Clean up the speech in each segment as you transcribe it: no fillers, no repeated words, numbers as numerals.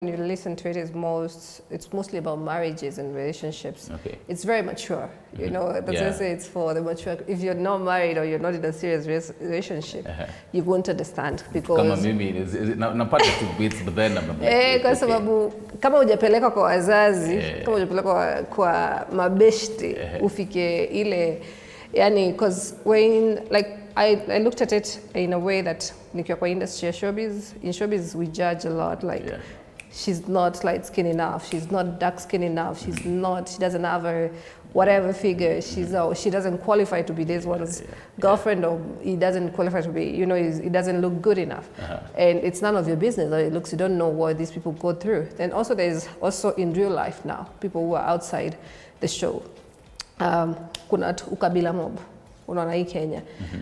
When you listen to it, it's mostly about marriages and relationships. Okay. It's very mature. You know, that's why I say it's for the mature. If you're not married or you're not in a serious relationship, you won't understand because. Kama mimi napata tu beats but then I'm like, kwa sababu kama hujapeleka kwa wazazi, kama hujapeleka kwa mabeshti, ufike ile, yani, because when like I looked at it in a way that nikiwa kwa industry ya showbiz, in showbiz we judge a lot, like. She's not light skin enough. She's not dark skin enough. She doesn't have a whatever figure. She doesn't qualify to be this one's girlfriend, or he doesn't qualify to be, you know, he doesn't look good enough. And it's none of your business. You don't know what these people go through. And also there's also in real life now, people who are outside the show. Kuna ukabila mob. Unaona hii Kenya.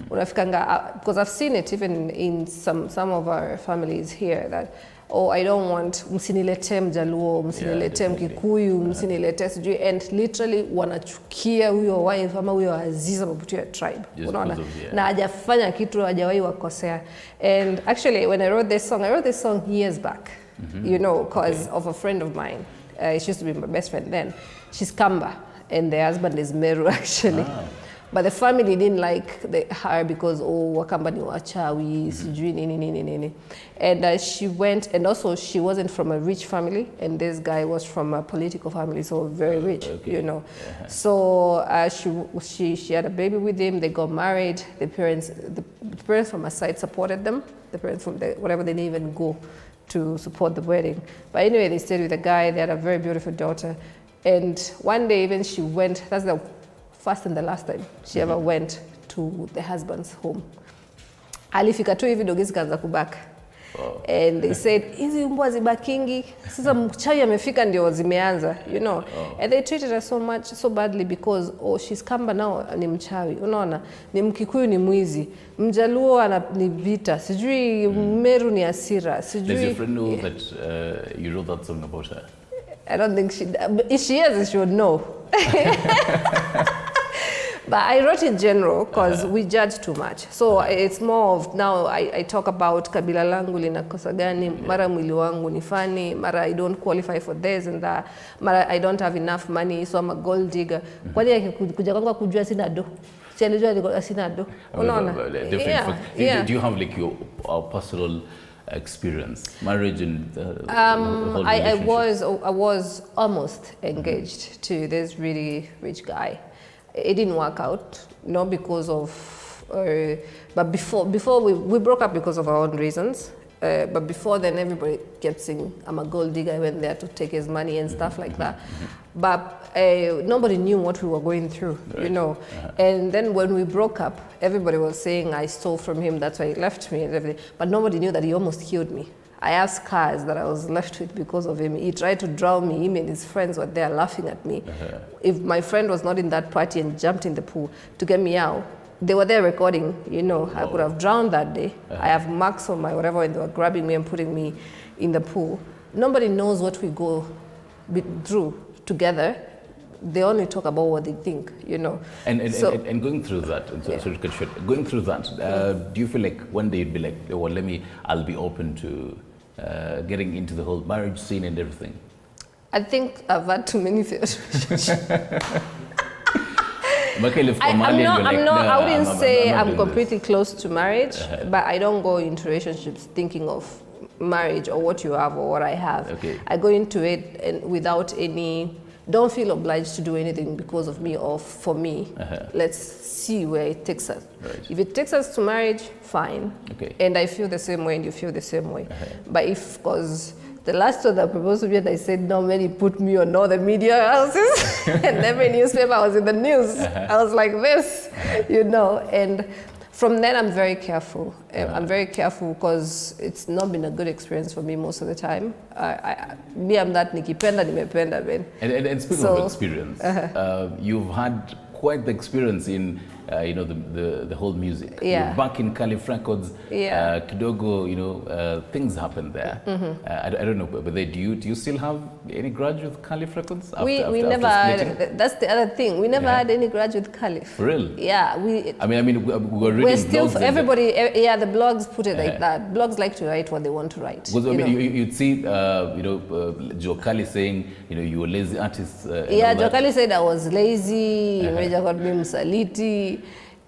Unafikanga, because I've seen it even in some of our families here that, oh, I don't want, msinilete Mjaluo, msinilete Mkikuyu, msinilete sijui, and literally wanachukia huyo wife ama huyo Aziza mabutu ya tribe. Unaona? Na hajafanya kitu, hajawahi wakosea. And actually, when I wrote this song years back, you know, because of a friend of mine. She used to be my best friend then. She's Kamba, and the husband is Meru, actually. But the family didn't like her because, oh, Wakamba ni wachawi, sijui nini. And she went, and also she wasn't from a rich family, and this guy was from a political family, so very rich, you know. So she had a baby with him, they got married, the parents from her side supported them, the parents from whatever, they didn't even go to support the wedding. But anyway, they stayed with the guy, they had a very beautiful daughter. And one day even she went, that's the first and the last time she ever went to the husband's home. Alifika tu hivi dogi zikaanza kubaka. And they said, hizi mbwa zibakingi, sasa mchawi amefika ndio zimeanza, you know. And they treated her so badly because, oh, she's Kamba now, ni mchawi, unaona, ni Mkikuyu ni mwizi, Mjaluo ni vita, sijui Meru ni asira, sijui. Does your friend know that you wrote that song about her? I don't think if she is, she would know. But I wrote in general because we judge too much. So it's more of, now I talk about kabila langu linakosa gani, mara mwili wangu ni fani, mara I don't qualify for this and that, mara I don't have enough money, so I'm a gold digger. Kwani kuja kwangu kujua sina do. Sialijua sina do. Unaona? Do you have like your personal experience, marriage and the whole relationship? I was almost engaged to this really rich guy. It didn't work out, not because of, but before we broke up because of our own reasons. But before then, everybody kept saying, I'm a gold digger, I went there to take his money and stuff like that. But nobody knew what we were going through, you know. And then when we broke up, everybody was saying I stole from him, that's why he left me and everything. But nobody knew that he almost killed me. I have scars that I was left with because of him. He tried to drown me. Him and his friends were there laughing at me. If my friend was not in that party and jumped in the pool to get me out, they were there recording, you know. I could have drowned that day. I have marks on my whatever, and they were grabbing me and putting me in the pool. Nobody knows what we go through together. They only talk about what they think, you know. And going through that, going through that, do you feel like one day you'd be like, well, I'll be open to getting into the whole marriage scene and everything? I think I've had too many failed relationships. I wouldn't say I'm completely close to marriage, but I don't go into relationships thinking of marriage or what you have or what I have. I go into it and without any, don't feel obliged to do anything because of me or for me. Let's see where it takes us. If it takes us to marriage, fine. And I feel the same way and you feel the same way. But because the last one that proposed to me, and I said no, many put me on all the media houses and every newspaper I was in the news. I was like this, you know. And from then I'm very careful. I'm very careful because it's not been a good experience for me most of the time. I'm that nikipenda nimependa, man. And speaking of experience, you've had quite the experience in you know, the whole music. Yeah. You're back in Caliph Records. Yeah. Kidogo, you know, things happen there. I don't know, but do you still have any grudge with Caliph Records? We never had, that's the other thing. We never had any grudge with Caliph. For real? Yeah. I mean, we're reading still, blogs. everybody, yeah, the blogs put it like that. Blogs like to write what they want to write. Because, I mean, you'd see, you know, Joe Kali saying, you know, you were lazy artists. Yeah, Joe Kali said I was lazy, Major got me msaliti,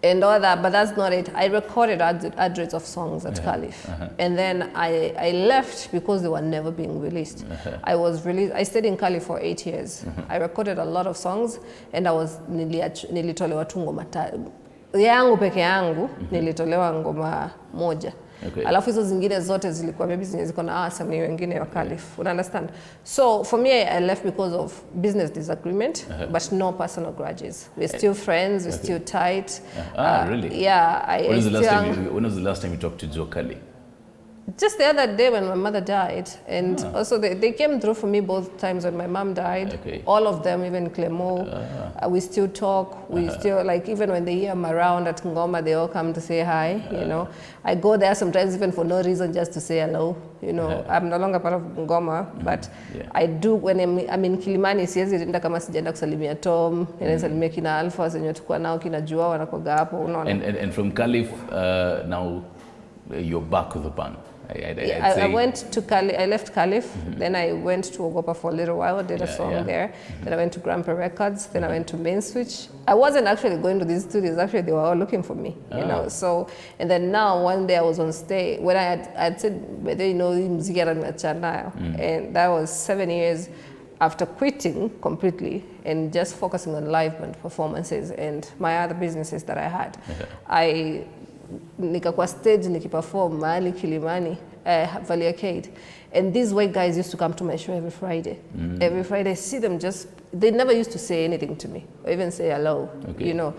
and all that, but that's not it. I recorded hundreds of songs at Caliph, and then I left because they were never being released. I stayed in Caliph for 8 years. I recorded a lot of songs, and I was nilitolewa tu ngoma yangu peke yangu, nilitolewa ngoma moja. Okay. Alafu hizo zingine zote zilikuwa maybe ziko na wasanii wengine wa Caliph. Understand? So for me, I left because of business disagreement, but no personal grudges. We're still friends. We're still tight. Really? Yeah. When was the last time you talked to Joe Kali? Just the other day when my mother died, and also they came through for me both times when my mom died. Okay. All of them, even Clemo, we still talk. We still, like, even when they hear I'm around at Ngoma, they all come to say hi. You know, I go there sometimes even for no reason, just to say hello. You know, I'm no longer part of Ngoma, but I do when I'm in Kilimani. Siwezi rinda kama sijaenda kusalimia Tom, salimia kina Alpha, zenye tukua nao kina Jua wanakoga hapo. Unaona. And from Caliph, now you're back with the band. I went to Caliph. I left Caliph. Then I went to Ogopa for a little while. Did a song there. Then I went to Grandpa Records. Then I went to Main Switch. I wasn't actually going to these studios. Actually, they were all looking for me. You know. So, and then now one day I was on stage when I had said, "Whether you know muziki anachana," and that was 7 years after quitting completely and just focusing on live band performances and my other businesses that I had. Nikakuwa stage nikiperform mahali Kilimani, Valley Arcade, and these white guys used to come to my show every Friday. Every Friday, I see them they never used to say anything to me or even say hello, you know.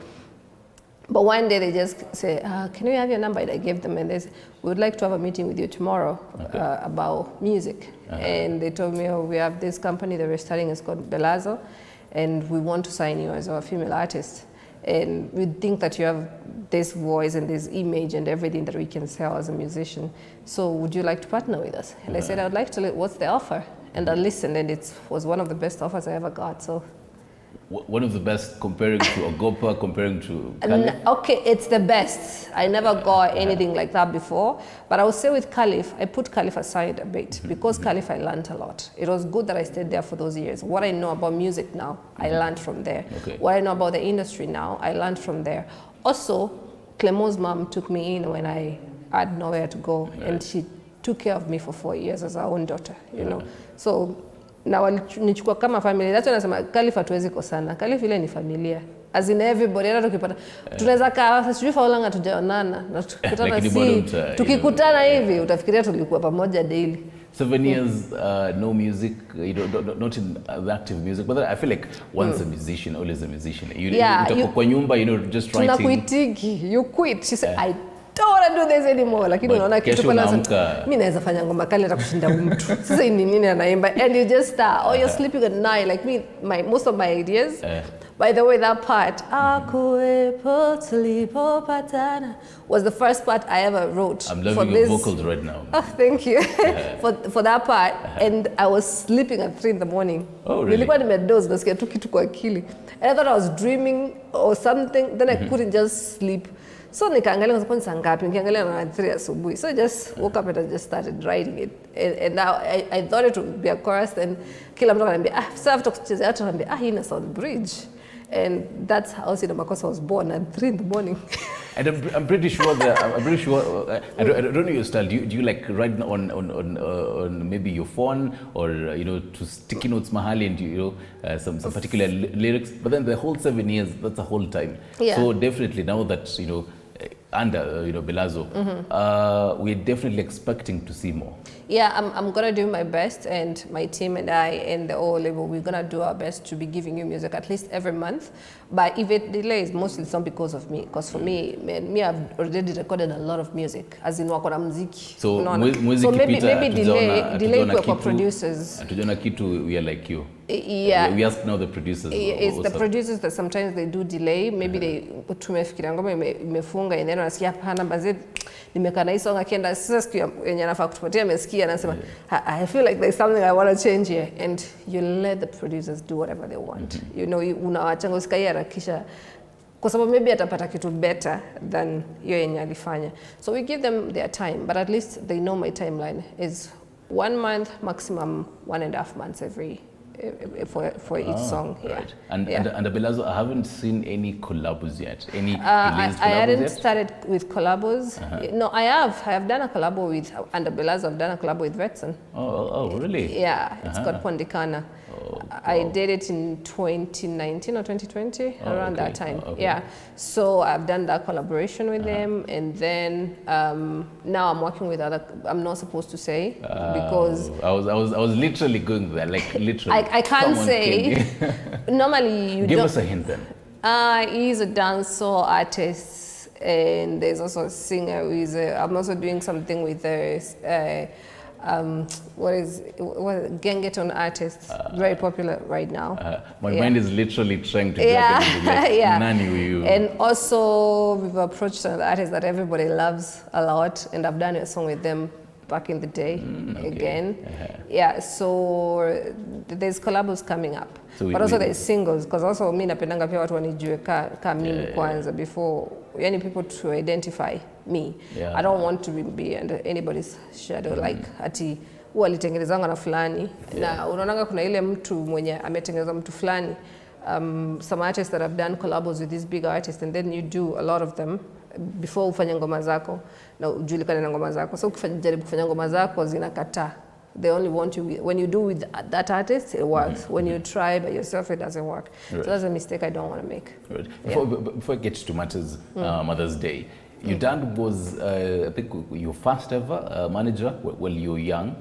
But one day they just say, can we have your number? And I gave them, and they said, we would like to have a meeting with you tomorrow about music. And they told me, oh, we have this company that we're starting, it's called Belazo, and we want to sign you as a female artist. And we think that you have this voice and this image and everything that we can sell as a musician. So would you like to partner with us? And I said, I would like to, what's the offer? And I listened, and it was one of the best offers I ever got. So, one of the best comparing to Ogopa, comparing to Caliph? Okay, it's the best. I never got anything like that before. But I would say with Caliph, I put Caliph aside a bit because Caliph, I learned a lot. It was good that I stayed there for those years. What I know about music now, I learned from there. What I know about the industry now, I learned from there. Also, Clemo's mom took me in when I had nowhere to go, and she took care of me for 4 years as her own daughter, you know. So, na walichukua kama family. That's why nasema Caliph hatuwezi kosana. Caliph ile ni familia. As in everybody, hata tukipata tunaweza kaa sijui for how long hatujaonana na tukikutana tukikutana hivi utafikiria tulikuwa pamoja daily. 7 years, no music, you know, not in the active music, but I feel like once a musician, always a musician. You kwa nyumba, you know, just writing. Tunakuitiki, you quit. She said, I don't want to do this anymore. Lakini unaona kitu kwa lazima. Mimi naweza fanya ngoma kali hata kushinda mtu. Sasa ni nini anaimba? And you just start, or you're sleeping at night. Like me, most of my ideas. By the way, that part, was the first part I ever wrote. I'm loving your vocals right now. Oh, thank you. For that part, and I was sleeping at 3 in the morning. Oh, really? Nilikuwa nimedoze, nasikia tu kitu kwa akili. And I thought I was dreaming or something, then I couldn't just sleep. So nikaangalia kwa sababu saa ngapi, nikiangalia na 3 asubuhi. So I just woke up and I just started writing it. And now I thought it would be a chorus, and kila mtu ananiambia, sasa after kucheza watu ananiambia, hii ina sound bridge. And that's how Sina Makosa was born at 3 in the morning. And I'm pretty sure that I don't know your style. Do you like write on maybe your phone or you know, to sticky notes mahali and you know some particular lyrics? But then the whole 7 years, that's a whole time. Yeah. So definitely now that under you know Belazo, we're definitely expecting to see more. Yeah, I'm gonna do my best, and my team and I and the whole label, we're gonna do our best to be giving you music at least every month. But if it delays, mostly it's not because of me. Because for me, I've already recorded a lot of music, as in wako na muziki. So so maybe delay kwa producers. Hatujona kitu we are like you. Yeah. We ask now the producers. It's the producers that sometimes they do delay. Maybe they tumefikiria ngoma imefunga and then wanasikia hapana baze nimekaa na hii song akienda sasa siku yenye anafaa kutupatia amesikia anasema I feel like there's something I want to change here, and you let the producers do whatever they want. You know, unawachanga usikai harakisha kwa sababu maybe atapata kitu better than hiyo yenye alifanya. So we give them their time, but at least they know my timeline is 1 month, maximum 1.5 months for each song. Right. And Belazo, I haven't seen any collabos yet. Any I hadn't started with collabos. No, I have done a collabo with under Belazo. I've done a collabo with Vetson. Oh, really? Yeah, it's called Pondikana. Wow. I did it in 2019 or 2020, around that time. Yeah, so I've done that collaboration with them, and then now I'm working with other. I'm not supposed to say because I was literally going there, like literally. I can't say. Normally, you give don't. us a hint then. He's a dancehall artist, and there's also a singer who is. I'm also doing something with what Gengeton artist, very popular right now. My mind is literally trying to like, Nani you. And also we've approached an artist that everybody loves a lot, and I've done a song with them back in the day again. Yeah, so there's collabos coming up. So but also there's singles, because also mi napendanga pia watu wanijue ka mimi kwanza before any people to identify me. I don't want to be under anybody's shadow like ati alitengenezanga na fulani na unaonanga kuna ile mtu mwenye ametengeneza mtu fulani. Some artists that have done collabos with these big artists, and then you do a lot of them before ufanye ngoma zako na ujulikane na ngoma zako. So ukijaribu kufanya ngoma zako zinakataa. They only want you when you do with that artist, it works. When you try by yourself, it doesn't work. So that's a mistake I don't want to make. Before I get to matters, Mother's Day, your dad was, I think, your first ever manager while you were young,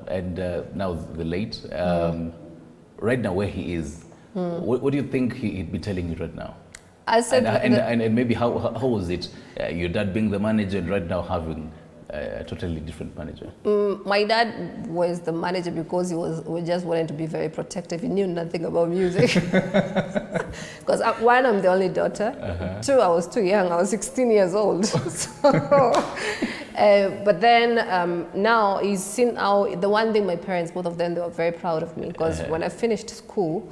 and now the late. Right now, where he is, what do you think he'd be telling you right now? I said, and maybe how was it? Your dad being the manager and right now having a totally different manager. My dad was the manager because we just wanted to be very protective. He knew nothing about music. Because one, I'm the only daughter. Two, I was too young. I was 16 years old. But then now he's seen how the one thing my parents, both of them, they were very proud of me because when I finished school,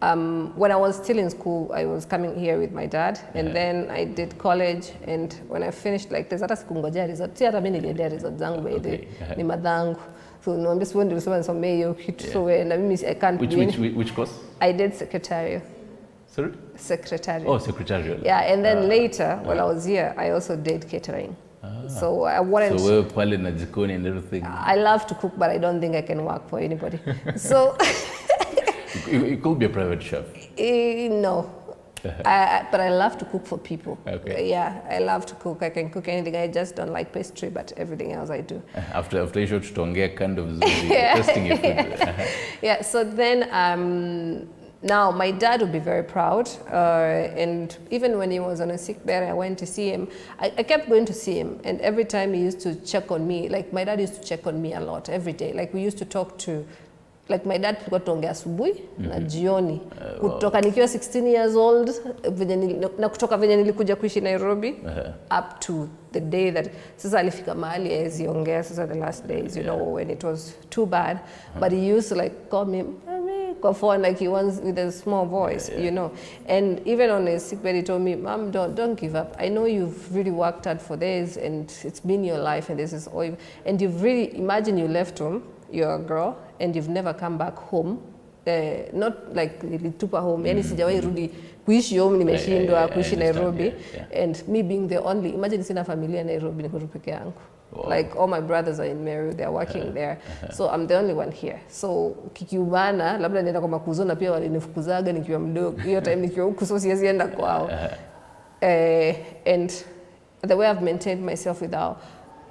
when I was still in school, I was coming here with my dad, and then I did college, and when I finished, like, there's hata sikungojea result. Si hata mimi niliendea result zangu by the ni madhangu. So no, I'm just wondering so hiyo kitu. So na mimi I can't. Which course? I did secretarial. Sorry? Secretarial. Oh, secretarial. Yeah, and then later, when I was here, I also did catering. So I wanted. So we're pale na jikoni and everything. I love to cook, but I don't think I can work for anybody. So. You could be a private chef. No. But I love to cook for people. Okay. Yeah, I love to cook. I can cook anything. I just don't like pastry, but everything else I do. After you should tuongea kind of testing your food. Yeah, so then now my dad would be very proud. And even when he was on a sick bed, I went to see him. I kept going to see him. And every time he used to check on me, like my dad used to check on me a lot every day. Like we used to talk to, like my dad tulikuwa tuongea asubuhi na jioni kutoka nikiwa 16 years old na kutoka venye nilikuja kuishi Nairobi up to the day that sasa alifika mahali aziongea sasa the last days, you know, when it was too bad, but he used to like call me kwa phone like he wants with a small voice, you know. And even on his sick bed he told me, Mom, don't give up. I know you've really worked hard for this and it's been your life and this is all and you've really, imagine you left home, you're a girl and you've never come back home, not like nilitupa home, yani sijawahi rudi kuishi home, nimeshindwa kuishi Nairobi, and me being the only, imagine sina familia Nairobi, niko peke yangu. Like all my brothers are in Meru, they're working there, so I'm the only one here. So kikiubana labda nienda kwa makuzo na pia walinifukuzaga nikiwa mdogo, hiyo time nikiwa huku, so siwezi enda kwao. And the way I've maintained myself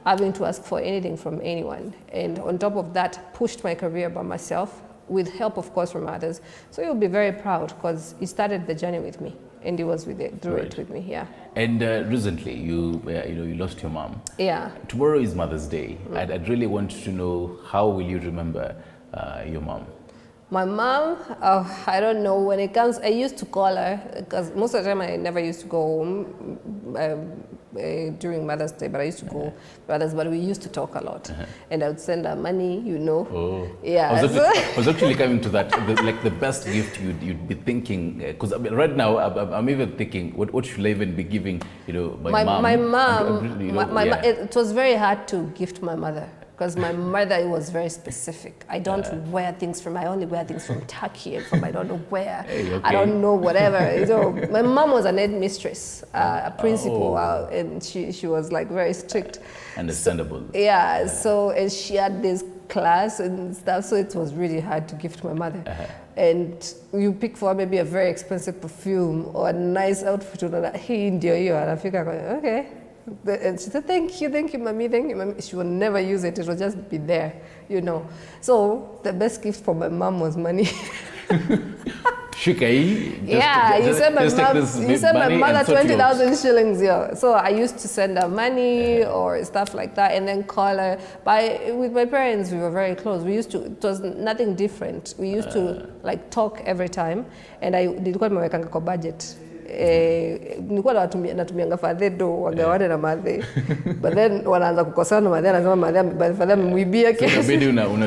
having to ask for anything from anyone. And on top of that, pushed my career by myself with help, of course, from others. So you'll be very proud because he started the journey with me and he was with it, through it with me, yeah. And recently, you lost your mom. Yeah. Tomorrow is Mother's Day. I'd really want to know, how will you remember your mom? My mom, I don't know, when it comes, I used to call her, because most of the time I never used to go home during Mother's Day, but I used to go brothers, but we used to talk a lot. And I would send her money, you know. Oh. Yeah. I was actually coming to that, like the best gift you'd be thinking, because right now I'm even thinking, what should I even be giving, my mom? My mom, it was very hard to gift my mother. Because my mother was very specific. I don't wear things I only wear things from Turkey and from I don't know where. Hey, okay. I don't know, whatever. My mom was an headmistress, a principal, and she was like very strict. Understandable. So and she had this class and stuff, so it was really hard to gift my mother. And you pick for maybe a very expensive perfume or a nice outfit, and I think okay. And she said, thank you, mommy, thank you, mommy. She will never use it. It will just be there, So the best gift for my mom was money. Shikai. You sent my mother 20,000 shillings. Yeah. So I used to send her money or stuff like that, and then call her. With my parents, we were very close. It was nothing different. We used to talk every time, and I did call my budget. Nilikuwa natumianga fadhe do wagawane na madhe, but then wanaanza kukosana na madhe, anasema madhe amemwibia kiasi,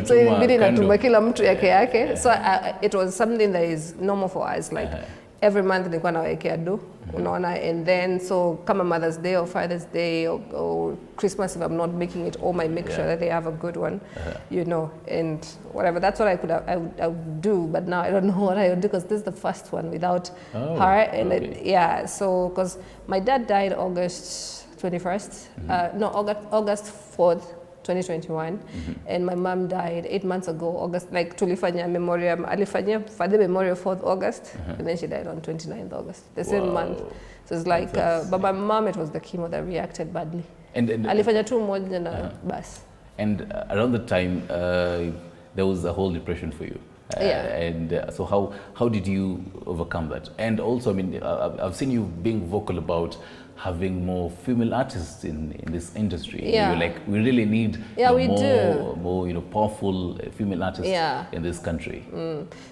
so inabidi natuma kila mtu yake. So it was something that is normal for us, like every month nilikuwa nawekea do, unaona, and then so kama Mother's Day or Father's Day or Christmas, if I'm not making it, I make sure that they have a good one, and whatever. That's what I would do, but now I don't know what I would do because this is the first one without her, and so because my dad died August 21st, August 4th. 2021, and my mom died 8 months ago, August, tulifanya memoriam, alifanya Father Memorial 4th August, and then she died on 29th August, the same month. So it's like, but my mom, it was the chemo that reacted badly. And alifanya tu moja na bas. And around the time, there was a whole depression for you. So how did you overcome that? And also, I mean, I've seen you being vocal about having more female artists in this industry. You're like, we really need more powerful female artists in this country.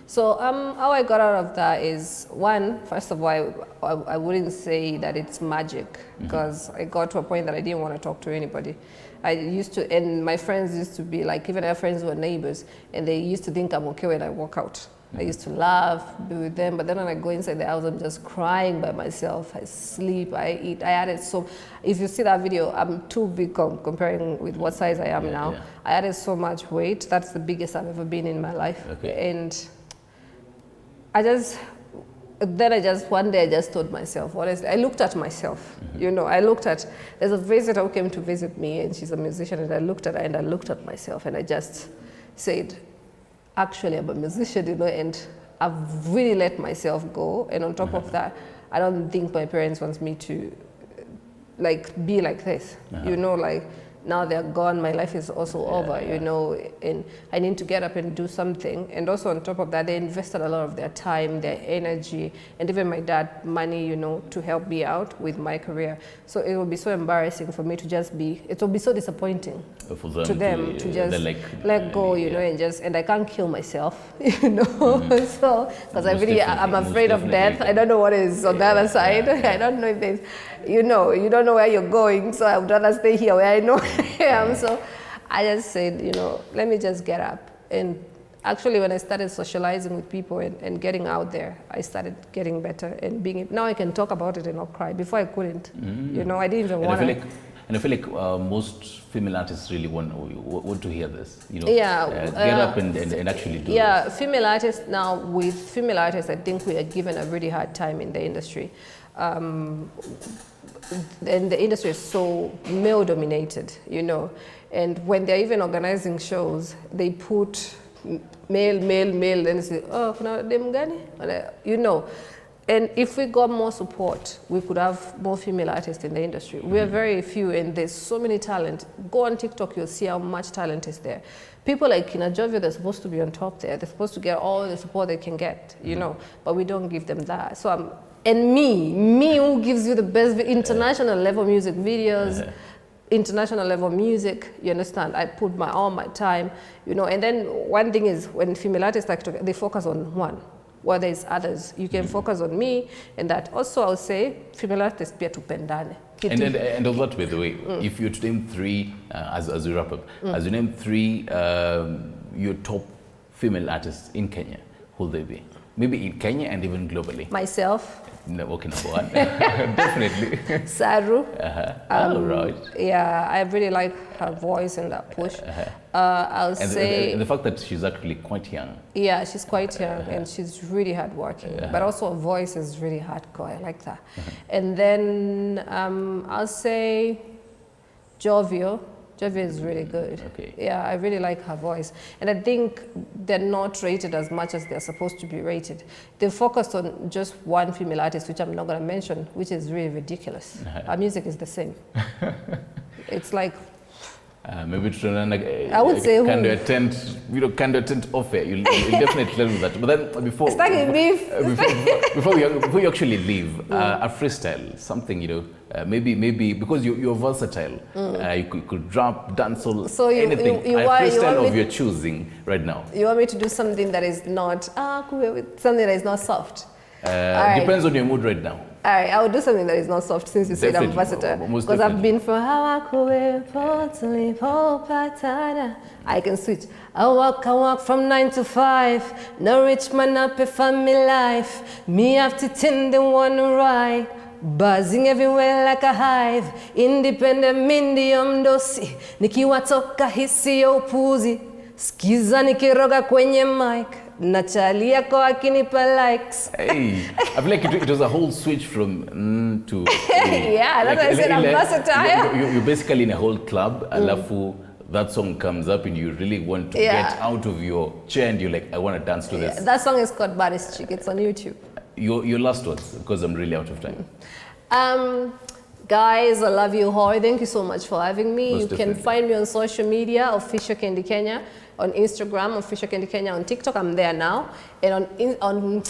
So how I got out of that is, one, first of all, I wouldn't say that it's magic, because I got to a point that I didn't want to talk to anybody. I used to, and my friends used to be like, even our friends were neighbors, and they used to think I'm okay when I walk out. I used to laugh, be with them, but then when I go inside the house, I'm just crying by myself. I sleep, I eat. I added so, if you see that video, I'm too big comparing with what size I am now. I added so much weight. That's the biggest I've ever been in my life. And one day I just told myself, honestly, I looked at myself, there's a visitor who came to visit me, and she's a musician, and I looked at her and I looked at myself, and I just said, actually, I'm a musician, and I've really let myself go. And on top of that, I don't think my parents want me to be like this, now they're gone, my life is also over, and I need to get up and do something. And also on top of that, they invested a lot of their time, their energy, and even my dad money, to help me out with my career. So it would be so embarrassing for me to just it would be so disappointing to them to just let go, and I can't kill myself, so, because I'm afraid of death. I don't know what is on the other side. I don't know if there's, you don't know where you're going, so I would rather stay here where I know I am. So I just said, let me just get up. And actually, when I started socializing with people and getting out there, I started getting better and now I can talk about it and not cry. Before I couldn't, I didn't even want to. And I feel like most female artists really want to hear this, get up and actually do this. Female artists now, with female artists, I think we are given a really hard time in the industry. And the industry is so male dominated, and when they're even organizing shows, they put male, and say, oh, kuna dem gani? And if we got more support, we could have more female artists in the industry. We are very few, and there's so many talent. Go on TikTok, you'll see how much talent is there. People like Kina Jovia, they're supposed to be on top there. They're supposed to get all the support they can get, you know, but we don't give them that. So and me who gives you the best international level music videos, international level music, you understand? I put all my time, you know, and then one thing is when female artists like to, they focus on one. While there's others, you can focus on me, and that also I'll say female artists pia tupendane. And on that, by the way, if you were to name three, as we wrap up, as you name three, your top female artists in Kenya, who will they be? Maybe in Kenya and even globally. Myself. No, okay, number one. Definitely. Saru. All right. Yeah, I really like her voice and that push. I'll say... And the fact that she's actually quite young. Yeah, she's quite young and she's really hardworking. But also her voice is really hardcore. I like that. And then I'll say Jovio. Jovia is really good. Okay. Yeah, I really like her voice. And I think they're not rated as much as they're supposed to be rated. They focused on just one female artist, which I'm not going to mention, which is really ridiculous. Her music is the same. It's like... maybe I would say can you attend off air? You'll definitely tell me that. But then before you actually leave, a freestyle, something, you know, maybe because you're versatile, you could drop, dance, anything. A freestyle of your choosing right now. You want me to do something that is not something that is not soft? Depends on your mood right now. All right, I will do something that is not soft since you said I'm versatile. Because I've been from I can switch. I walk from 9 to 5. No rich man up a family life. Me have to tend the one right. Buzzing everywhere like a hive. Independent medium dosi. Nikiwatoka hisi ya upuzi. Skiza nikiroga kwenye mic. Nachalia kwa akinipa likes. Hey, I feel like it was a whole switch from to yeah, that's why I said I'm versatile. You're basically in a whole club, alafu that song comes up and you really want to get out of your chair and you're like, I want to dance to this. That song is called Baddest Chick. It's on YouTube. Your last words, because I'm really out of time. Guys, I love you all. Thank you so much for having me. Most you definitely. can find me on social media, Official Kendi Kenya, on Instagram, Official Kendi Kenya, on TikTok. I'm there now. And on